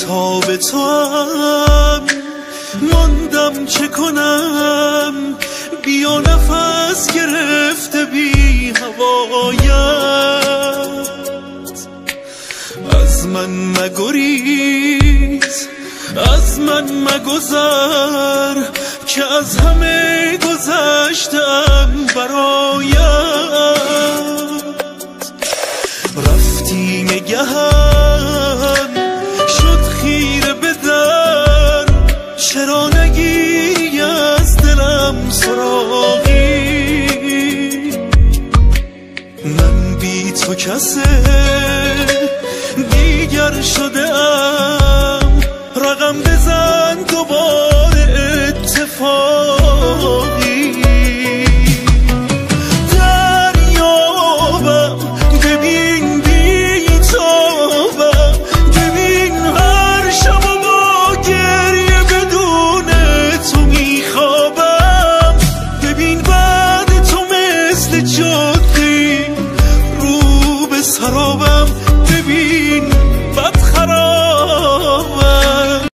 بی‌تاب تو هم ماندم، چه کنم بیا نفس گرفته بی هوایت. از من مگریز، از من مگذر که از همه گذشتم برایت. رفتی نگهم شد خیره به در، چرا نگیری از دلم سراغی؟ من بی تو کس دیگر شده ام، رقم بزن دوباره اتفاقی. دریابم ببین بی‌تابم، ببین هر شب و با گریه بدون تو میخوابم. ببین بعد تو مثل جادی رو به سرابم، ببین